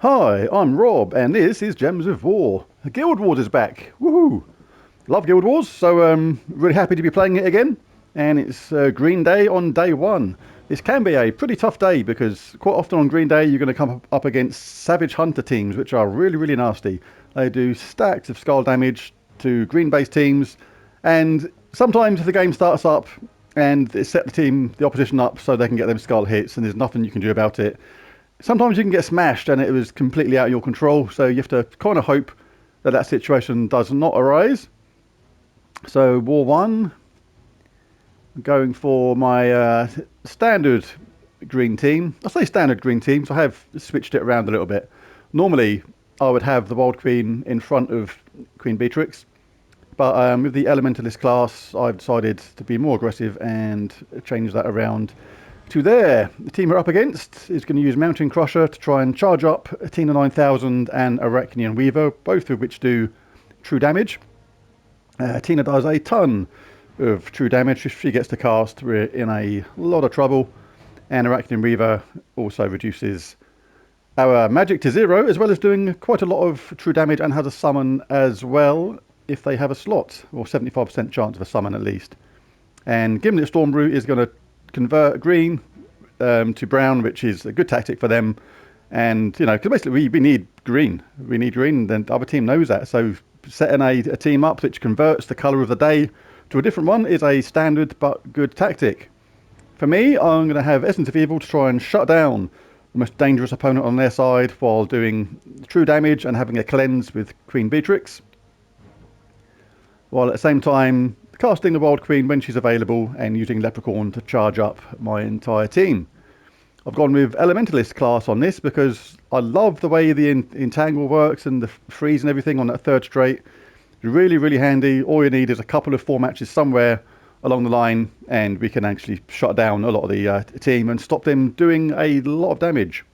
Hi, I'm Rob, and this is Gems of War. Guild Wars is back. Woohoo! Love Guild Wars, so really happy to be playing it again. And it's Green Day on day one. This can be a pretty tough day because quite often on Green Day you're going to come up against Savage Hunter teams, which are really nasty. They do stacks of skull damage to green based teams, and sometimes the game starts up and it set the opposition up so they can get them skull hits, and there's nothing you can do about it. Sometimes you can get smashed and it was completely out of your control, so you have to kind of hope that that situation does not arise. So War 1, going for my standard green team. I say standard green team, so I have switched it around a little bit. Normally I would have the Wild Queen in front of Queen Beatrix, but with the Elementalist class I've decided to be more aggressive and change that around to there. The team we're up against is going to use Mountain Crusher to try and charge up Tina 9000 and Arachnian Weaver, both of which do true damage. Tina does a ton of true damage. If she gets to cast, we're in a lot of trouble. And Arachnian Weaver also reduces our magic to 0, as well as doing quite a lot of true damage, and has a summon as well if they have a slot, or 75% chance of a summon at least. And Gimlet Stormbrew is going to convert green to brown, which is a good tactic for them. And, you know, because basically we need green. We need green, and the other team knows that. So setting a team up which converts the colour of the day to a different one is a standard but good tactic. For me, I'm going to have Essence of Evil to try and shut down the most dangerous opponent on their side while doing true damage and having a cleanse with Queen Beatrix, while at the same time casting the Wild Queen when she's available and using Leprechaun to charge up my entire team. I've gone with Elementalist class on this because I love the way the Entangle works and the freeze and everything on that third straight. Really handy. All you need is a couple of 4 matches somewhere along the line and we can actually shut down a lot of the team and stop them doing a lot of damage.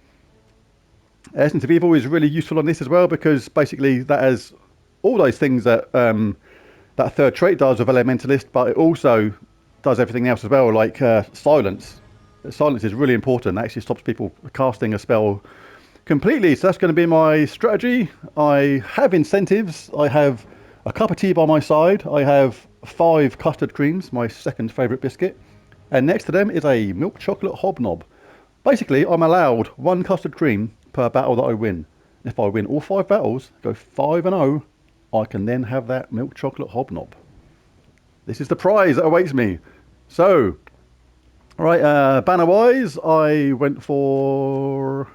Essence of Evil is really useful on this as well because basically that has all those things that that third trait does with Elementalist, but it also does everything else as well, like silence. Silence is really important. It actually stops people casting a spell completely. So that's going to be my strategy. I have incentives. I have a cup of tea by my side. I have 5 custard creams, my second favourite biscuit. And next to them is a milk chocolate hobnob. Basically, I'm allowed 1 custard cream per battle that I win. If I win all 5 battles, go 5-0, I can then have that milk chocolate hobnob. This is the prize that awaits me. So, alright, banner wise, I went for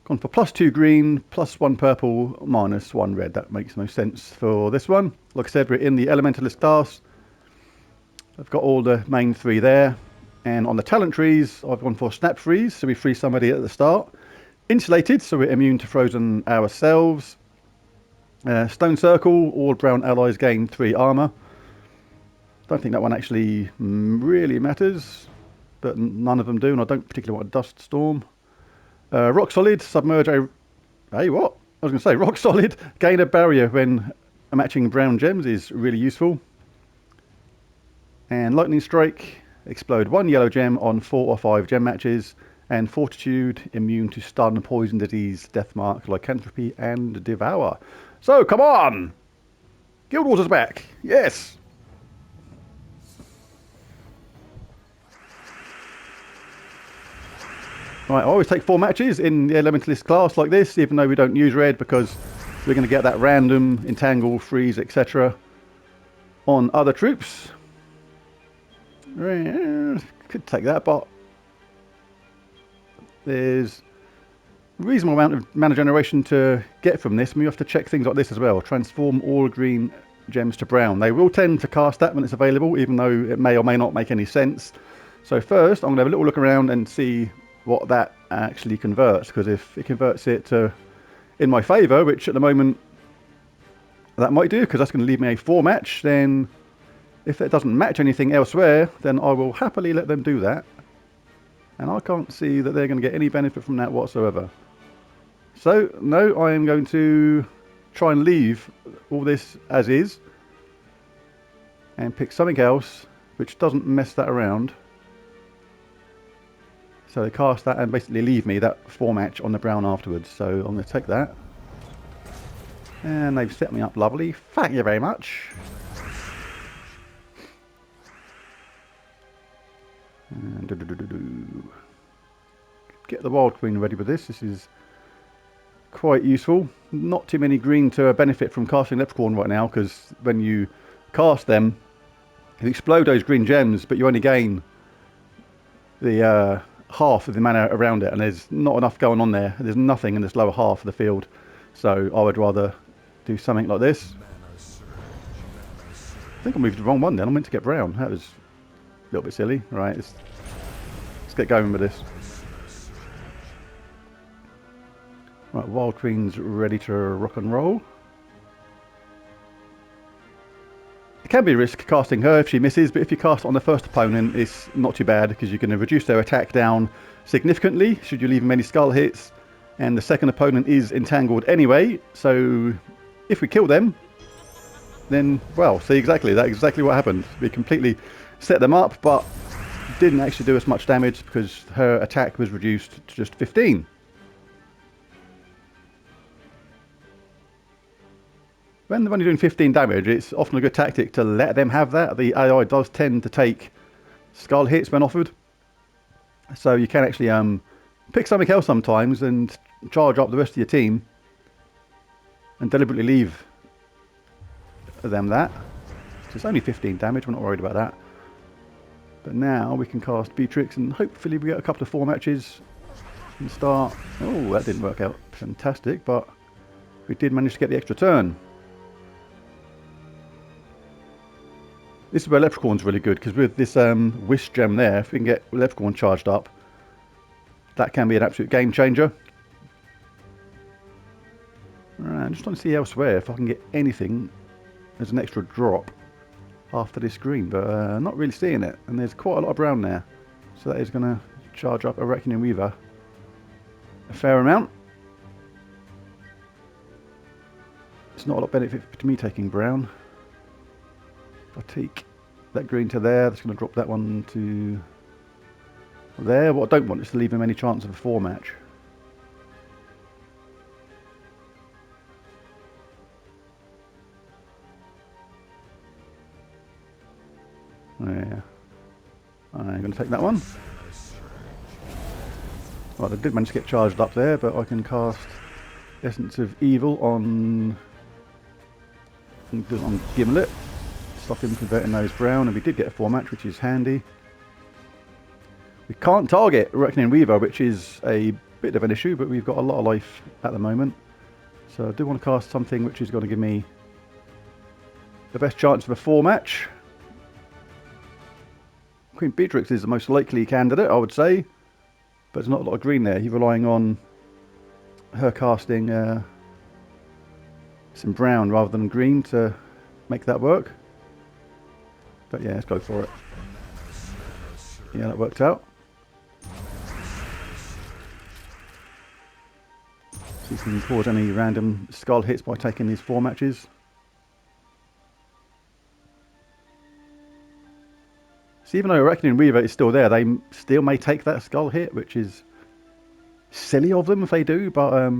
+2 green, +1 purple, -1 red. That makes no sense for this one. Like I said, we're in the Elementalist class. I've got all the main 3 there. And on the talent trees, I've gone for Snap Freeze, so we freeze somebody at the start. Insulated, so we're immune to frozen ourselves. Stone Circle, all brown allies gain 3 armor. Don't think that one actually really matters, but none of them do, and I don't particularly want a Dust Storm. Rock Solid, submerge a... Hey, what? I was going to say, Rock Solid, gain a barrier when matching brown gems is really useful. And Lightning Strike, explode 1 yellow gem on 4 or 5 gem matches. And Fortitude, immune to stun, poison, disease, death mark, lycanthropy, and devour. So, come on! Guild Wars is back! Yes! Right, I always take 4 matches in the Elementalist class like this, even though we don't use red, because we're going to get that random entangle, freeze, etc. on other troops. Could take that, but there's a reasonable amount of mana generation to get from this, and we have to check things like this as well. Transform all green gems to brown. They will tend to cast that when it's available, even though it may or may not make any sense. So first, I'm going to have a little look around and see what that actually converts, because if it converts it to in my favour, which at the moment that might do, because that's going to leave me a 4 match, then if it doesn't match anything elsewhere, then I will happily let them do that. And I can't see that they're going to get any benefit from that whatsoever. So, no, I am going to try and leave all this as is and pick something else which doesn't mess that around. So they cast that and basically leave me that 4-match on the brown afterwards. So I'm going to take that. And they've set me up lovely. Thank you very much. And get the Wild Queen ready with this. This is quite useful. Not too many green to benefit from casting Leprechaun right now, because when you cast them, you explode those green gems, but you only gain the half of the mana around it, and there's not enough going on there. There's nothing in this lower half of the field, so I would rather do something like this. I think I moved the wrong one then. I meant to get brown. That was a little bit silly. Right, let's get going with this. Right, Wild Queen's ready to rock and roll. It can be a risk casting her if she misses, but if you cast on the first opponent, it's not too bad, because you can reduce their attack down significantly should you leave them any skull hits, and the second opponent is entangled anyway, so if we kill them, then, well, see, that's exactly what happened. We completely set them up, but didn't actually do as much damage because her attack was reduced to just 15. When they're only doing 15 damage, it's often a good tactic to let them have that. The AI does tend to take skull hits when offered. So you can actually pick something else sometimes and charge up the rest of your team and deliberately leave them that. So it's only 15 damage, we're not worried about that. But now we can cast Beatrix and hopefully we get a couple of 4 matches and start. Oh, that didn't work out fantastic, but we did manage to get the extra turn. This is where Leprechaun's really good, because with this Wish gem there, if we can get Leprechaun charged up, that can be an absolute game changer. Right, I'm just trying to see elsewhere if I can get anything as an extra drop after this green, but not really seeing it. And there's quite a lot of brown there, so that is going to charge up a Reckoning Weaver a fair amount. It's not a lot of benefit to me taking brown. If I take that green to there, that's going to drop that one to there. What I don't want is to leave him any chance of a 4-match. Yeah, I'm going to take that one. Well, I did manage to get charged up there, but I can cast Essence of Evil on Gimlet. Stop him converting those brown, and we did get a 4-match, which is handy. We can't target Reckoning Weaver, which is a bit of an issue, but we've got a lot of life at the moment. So I do want to cast something which is going to give me the best chance of a 4-match. Queen Beatrix is the most likely candidate, I would say, but there's not a lot of green there. You're relying on her casting some brown rather than green to make that work. But yeah, let's go for it. Yeah, that worked out. So you can cause any random skull hits by taking these 4 matches. So even though Reckoning Weaver is still there, they still may take that skull hit, which is silly of them if they do, but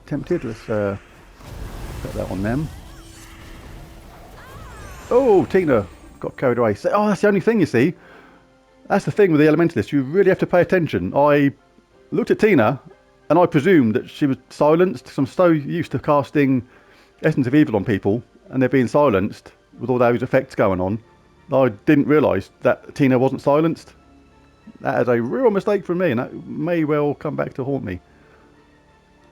tempted. Let's put that on them. Oh, Tina got carried away. So, oh, that's the only thing, you see. That's the thing with the Elementalist. You really have to pay attention. I looked at Tina and I presumed that she was silenced, because I'm so used to casting Essence of Evil on people and they're being silenced with all those effects going on. I didn't realise that Tina wasn't silenced. That is a real mistake from me, and that may well come back to haunt me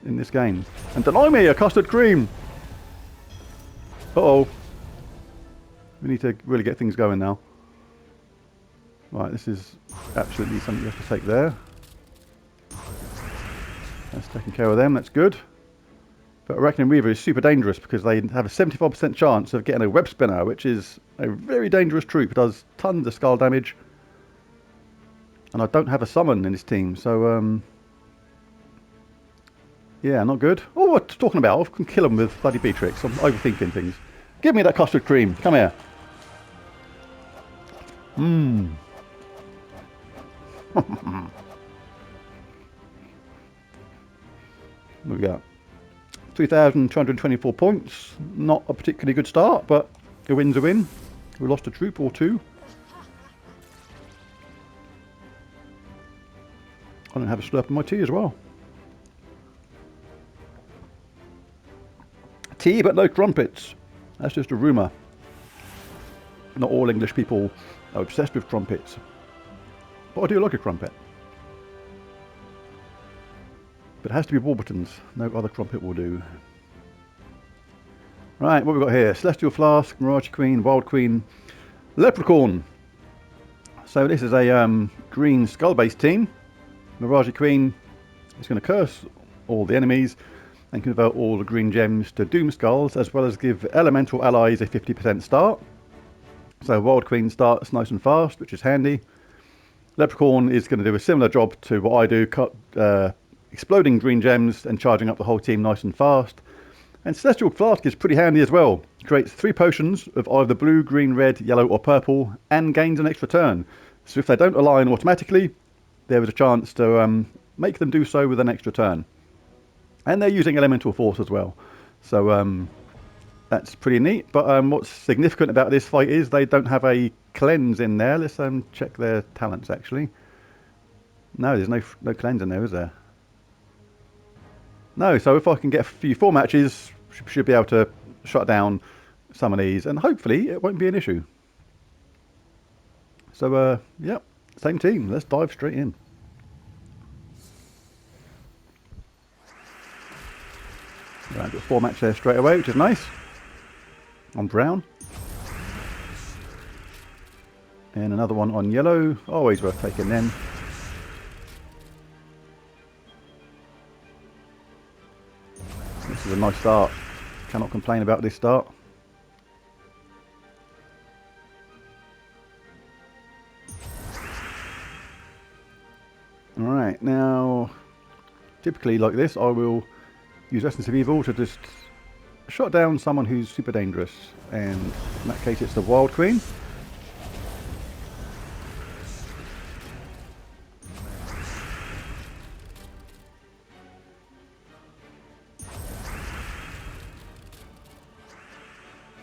in this game. And deny me a custard cream! Uh-oh. We need to really get things going now. Right, this is absolutely something you have to take there. That's taking care of them, that's good. But Reckoning Weaver is super dangerous because they have a 75% chance of getting a web spinner, which is a very dangerous troop. It does tons of skull damage. And I don't have a summon in this team, so yeah, not good. Oh, what I'm talking about? I can kill them with bloody Beatrix. I'm overthinking things. Give me that custard cream. Come here. Mmm. What we got? 3,224 points. Not a particularly good start, but a win's a win. We lost a troop or two. I don't have a slurp of my tea as well. Tea but no crumpets. That's just a rumour. Not all English people are obsessed with crumpets. But I do like a crumpet. But it has to be Warburton's. No other crumpet will do. Right, what have we got here? Celestial Flask, Mirage Queen, Wild Queen, Leprechaun. So this is a green skull-based team. Mirage Queen is going to curse all the enemies and convert all the green gems to Doom Skulls, as well as give elemental allies a 50% start. So Wild Queen starts nice and fast, which is handy. Leprechaun is going to do a similar job to what I do, exploding green gems and charging up the whole team nice and fast. And Celestial Flask is pretty handy as well. It creates 3 potions of either blue, green, red, yellow or purple, and gains an extra turn. So if they don't align automatically, there is a chance to make them do so with an extra turn. And they're using Elemental Force as well. So that's pretty neat. But what's significant about this fight is they don't have a cleanse in there. Let's check their talents actually. No, there's no cleanse in there, is there? No, so if I can get a few 4 matches, should be able to shut down some of these, and hopefully it won't be an issue. So, yep, same team. Let's dive straight in. Right, got 4 matches there straight away, which is nice. On brown. And another one on yellow. Always worth taking then. This is a nice start. Cannot complain about this start. Alright, now typically like this I will use Essence of Evil to just shut down someone who's super dangerous, and in that case it's the Wild Queen.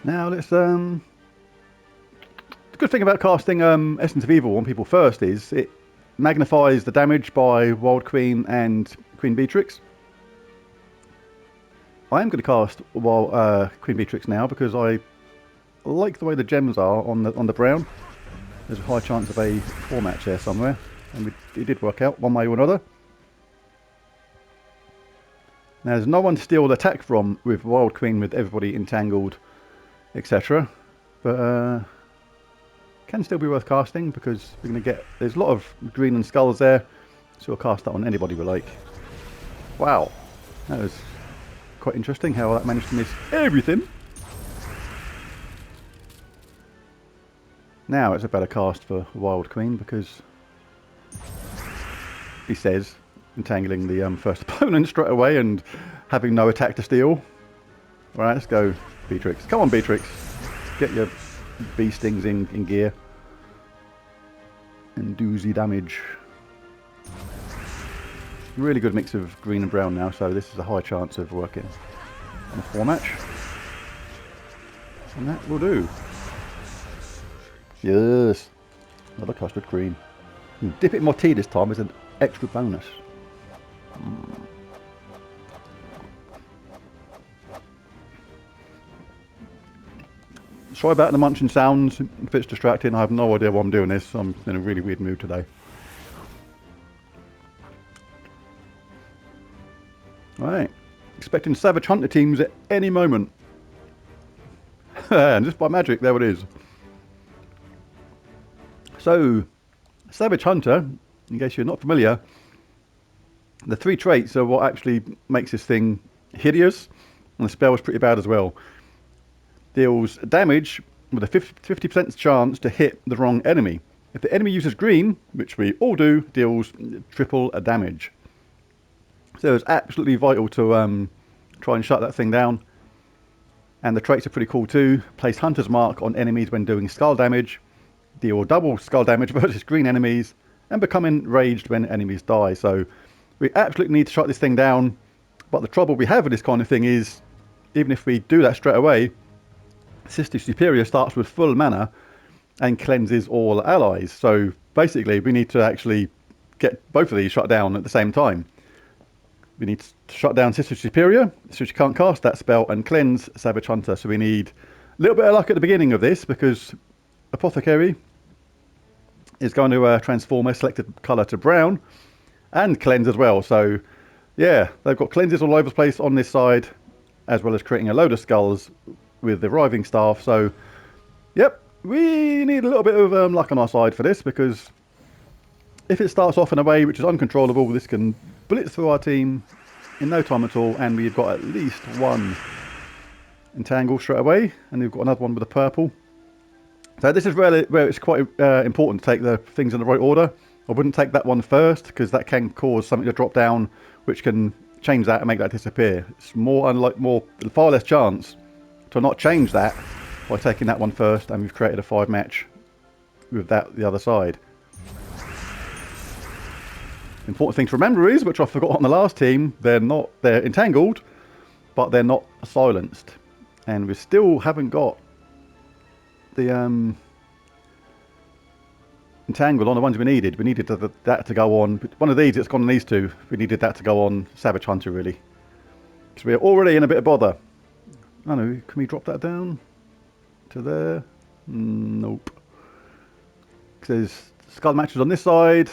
Now let's the good thing about casting Essence of Evil on people first is it magnifies the damage by Wild Queen and Queen Beatrix. I am going to cast Queen Beatrix now because I like the way the gems are on the brown. There's a high chance of a 4 match there somewhere, and it did work out one way or another. Now there's no one to steal the attack from with Wild Queen, with everybody entangled, etc. But can still be worth casting because we're going to get, there's a lot of green and skulls there, so we'll cast that on anybody we like. Wow, that was quite interesting how that managed to miss everything. Now it's a better cast for Wild Queen because he says entangling the first opponent straight away and having no attack to steal. Alright, let's go Beatrix. Come on Beatrix, get your bee stings in gear and doozy damage. Really good mix of green and brown now, so this is a high chance of working on a 4 match. And that will do. Yes, another custard cream. Dip it in my tea this time as an extra bonus. Sorry about the munching sounds. If it's distracting, I have no idea why I'm doing this. I'm in a really weird mood today. Right, expecting Savage Hunter teams at any moment. And just by magic, there it is. So, Savage Hunter, in case you're not familiar, the 3 traits are what actually makes this thing hideous, and the spell is pretty bad as well. Deals damage with a 50% chance to hit the wrong enemy. If the enemy uses green, which we all do, deals triple damage. So it's absolutely vital to try and shut that thing down. And the traits are pretty cool too. Place Hunter's Mark on enemies when doing skull damage. Deal double skull damage versus green enemies. and become enraged when enemies die. So we absolutely need to shut this thing down. But the trouble we have with this kind of thing is, even if we do that straight away, Sister Superior starts with full mana and cleanses all allies. So basically we need to actually get both of these shut down at the same time. We need to shut down Sister Superior so she can't cast that spell, and cleanse Savage Hunter. So we need a little bit of luck at the beginning of this, because Apothecary is going to transform a selected colour to brown and cleanse as well. So yeah, they've got cleanses all over the place on this side, as well as creating a load of skulls with the Riving Staff. So yep, we need a little bit of luck on our side for this, because if it starts off in a way which is uncontrollable, this can blitz through our team in no time at all, and we've got at least one entangle straight away, and we've got another one with a purple. So this is where it's quite important to take the things in the right order. I wouldn't take that one first, because that can cause something to drop down, which can change that and make that disappear. It's far less chance to not change that by taking that one first, and we've created a 5-match with the other side. Important thing to remember is, which I forgot on the last team, they're entangled, but they're not silenced. And we still haven't got the entangled on the ones we needed. We needed that to go on. One of these, it's gone on these two. We needed that to go on Savage Hunter, really. Because we're already in a bit of bother. I know, can we drop that down to there? Nope. Because there's skull matches on this side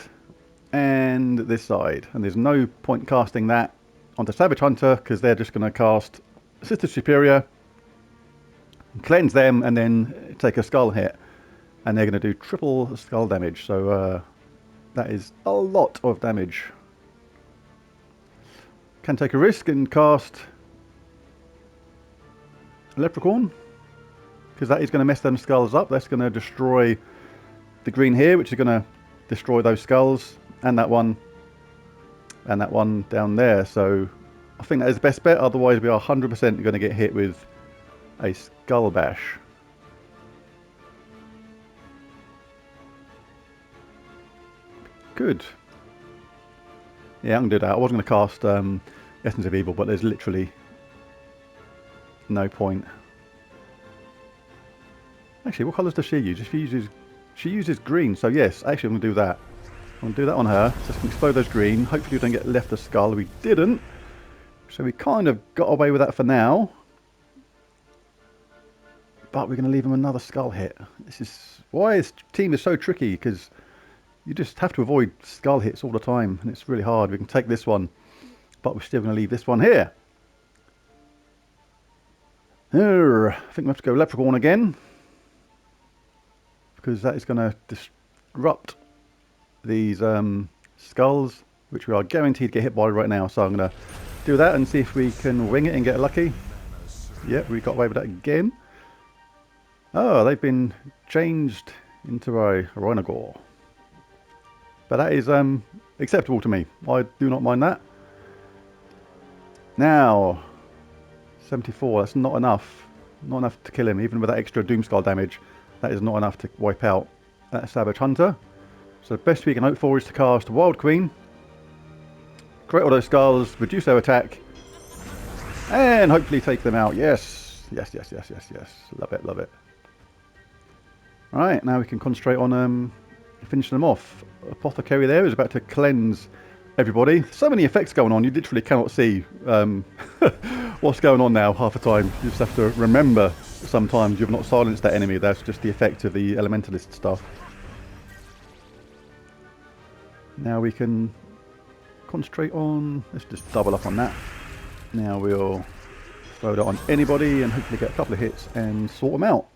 and this side, and there's no point casting that onto Savage Hunter, because they're just going to cast Sister Superior, cleanse them, and then take a skull hit, and they're going to do triple skull damage. So that is a lot of damage. Can take a risk and cast Leprechaun, because that is going to mess them skulls up. That's going to destroy the green here, which is going to destroy those skulls, and that one down there. So I think that is the best bet, otherwise we are 100% going to get hit with a Skull Bash. Good. Yeah, I can do that. I wasn't going to cast Essence of Evil, but there's literally no point. Actually, what colours does she use? She uses green, so yes, actually I'm going to do that. I'm going to do that on her. So it's going to explode those green. Hopefully we don't get left a skull. We didn't. So we kind of got away with that for now. But we're going to leave him another skull hit. This is why this team is so tricky, because you just have to avoid skull hits all the time, and it's really hard. We can take this one, but we're still going to leave this one here. I think we have to go Leprechaun again, because that is going to disrupt these skulls, which we are guaranteed to get hit by right now. So I'm going to do that and see if we can wing it and get lucky. Yep, we got away with that again. Oh, they've been changed into a Rhinogore. But that is acceptable to me. I do not mind that. Now, 74, that's not enough. Not enough to kill him, even with that extra Doomskull damage. That is not enough to wipe out that Savage Hunter. So the best we can hope for is to cast Wild Queen, create all those skulls, reduce their attack, and hopefully take them out. Yes, yes, yes, yes, yes, yes. Love it, love it. Right, now we can concentrate on finishing them off. Apothecary there is about to cleanse everybody. So many effects going on, you literally cannot see what's going on now half the time. You just have to remember sometimes you've not silenced that enemy. That's just the effect of the elementalist stuff. Now we can concentrate on, let's just double up on that. Now we'll throw that on anybody and hopefully get a couple of hits and sort them out.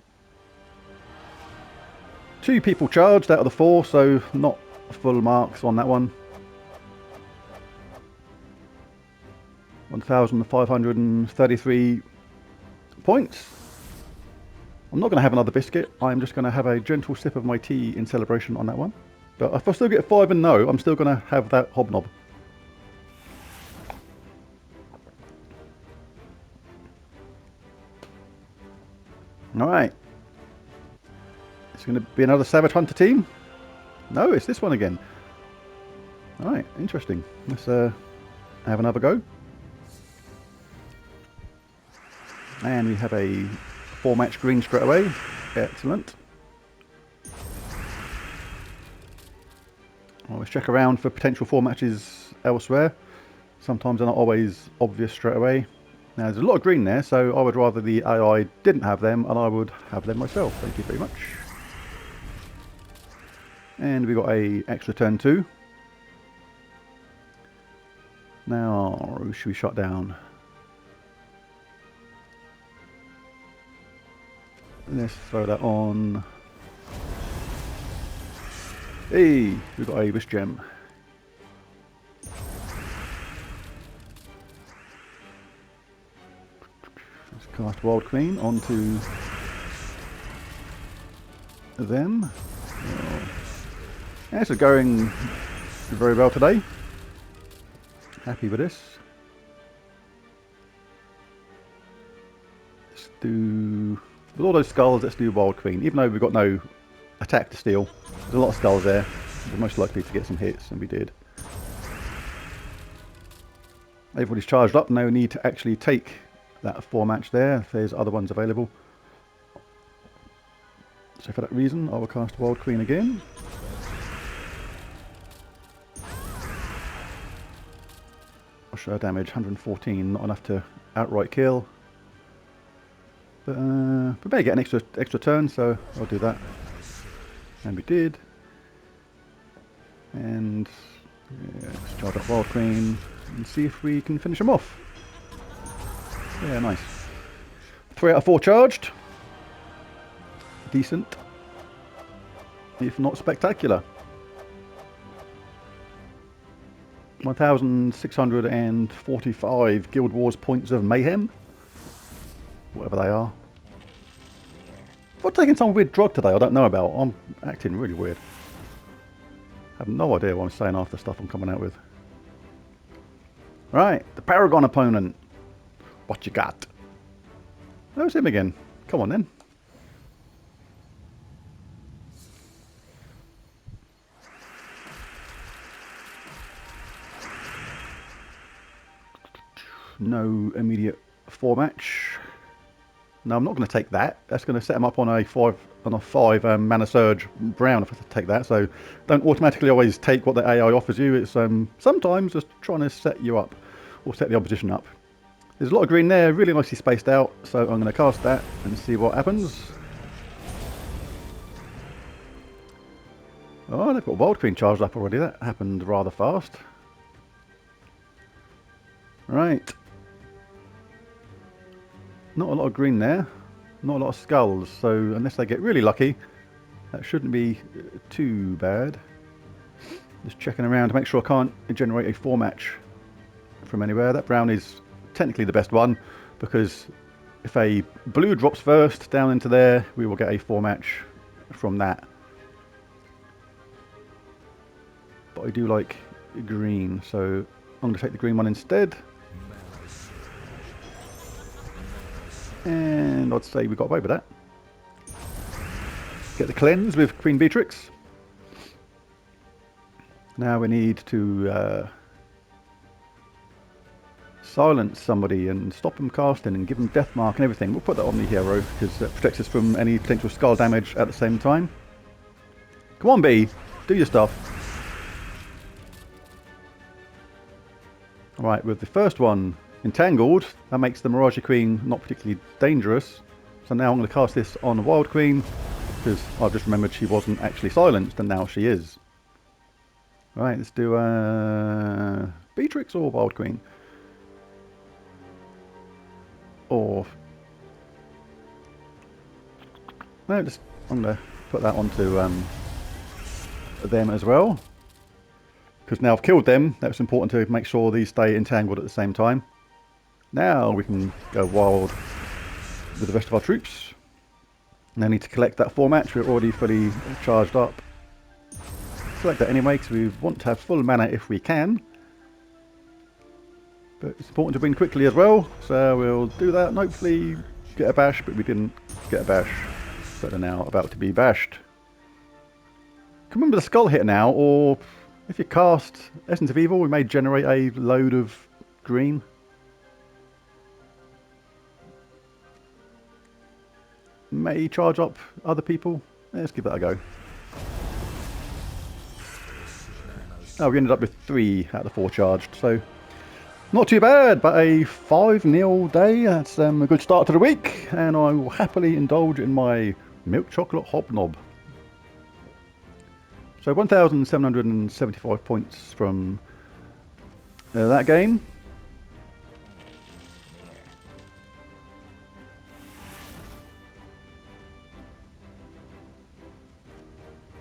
2 people charged out of the 4, so not full marks on that one. 1,533 points. I'm not going to have another biscuit. I'm just going to have a gentle sip of my tea in celebration on that one. But if I still get 5 and no, I'm still going to have that hobnob. Alright. It's going to be another Savage Hunter team. No, it's this one again. Alright, interesting. Let's have another go. And we have a 4-match green straight away. Excellent. Well, let's check around for potential 4 matches elsewhere. Sometimes they're not always obvious straight away. Now there's a lot of green there, so I would rather the AI didn't have them and I would have them myself. Thank you very much. And we got a extra turn 2. Now, who should we shut down? Let's throw that on. Hey, we've got a wish gem. Let's cast Wild Queen onto them. Yeah, this is going very well today. Happy with this. Let's do, with all those skulls, let's do Wild Queen. Even though we've got no attack to steal, there's a lot of skulls there. We're most likely to get some hits, and we did. Everybody's charged up, no need to actually take that 4-match there if there's other ones available. So for that reason, I will cast Wild Queen again. Show damage 114, not enough to outright kill. But we may get an extra turn, so I'll do that. And we did. And yeah, let's charge up Wild Queen and see if we can finish them off. Yeah, nice. 3 out of 4 charged. Decent, if not spectacular. 1,645 Guild Wars points of mayhem. Whatever they are. I've taken some weird drug today I don't know about. I'm acting really weird. I have no idea what I'm saying after stuff I'm coming out with. Right, the Paragon opponent. What you got? Oh, it's him again. Come on then. No immediate 4-match. No, I'm not going to take that. That's going to set him up on a 5 mana surge brown if I take that. So don't automatically always take what the AI offers you. It's sometimes just trying to set you up or set the opposition up. There's a lot of green there, really nicely spaced out. So I'm going to cast that and see what happens. Oh, they've got Wild Queen charged up already. That happened rather fast. Right. Not a lot of green there, not a lot of skulls, so unless they get really lucky, that shouldn't be too bad. Just checking around to make sure I can't generate a 4-match from anywhere. That brown is technically the best one, because if a blue drops first down into there, we will get a 4-match from that. But I do like green, so I'm going to take the green one instead. And I'd say we got away with that. Get the cleanse with Queen Beatrix. Now we need to silence somebody and stop them casting and give them death mark and everything. We'll put that on the hero because that protects us from any potential skull damage at the same time. Come on, B, do your stuff. Alright, with the first one entangled, that makes the Mirage Queen not particularly dangerous. So now I'm going to cast this on the Wild Queen because I've just remembered she wasn't actually silenced and now she is. Right, let's do Beatrix or Wild Queen. Or no, just I'm going to put that onto them as well. Because now I've killed them, that's important to make sure these stay entangled at the same time. Now we can go wild with the rest of our troops. No need to collect that 4-match, we're already fully charged up. Select that anyway because we want to have full mana if we can. But it's important to win quickly as well, so we'll do that and hopefully get a bash, but we didn't get a bash. So they're now about to be bashed. Can remember the skull hit now, or If you cast Essence of Evil, we may generate a load of green. May charge up other people. Let's give that a go. Oh, we ended up with 3 out of the 4 charged, so not too bad, but a 5-0 day. That's a good start to the week, and I will happily indulge in my milk chocolate hobnob. So 1,775 points from that game.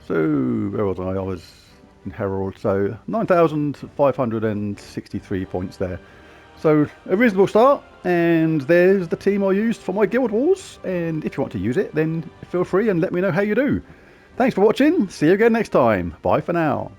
So, where was I? I was in Herald, so 9,563 points there. So, a reasonable start, and there's the team I used for my Guild Wars, and if you want to use it, then feel free and let me know how you do. Thanks for watching, see you again next time, bye for now.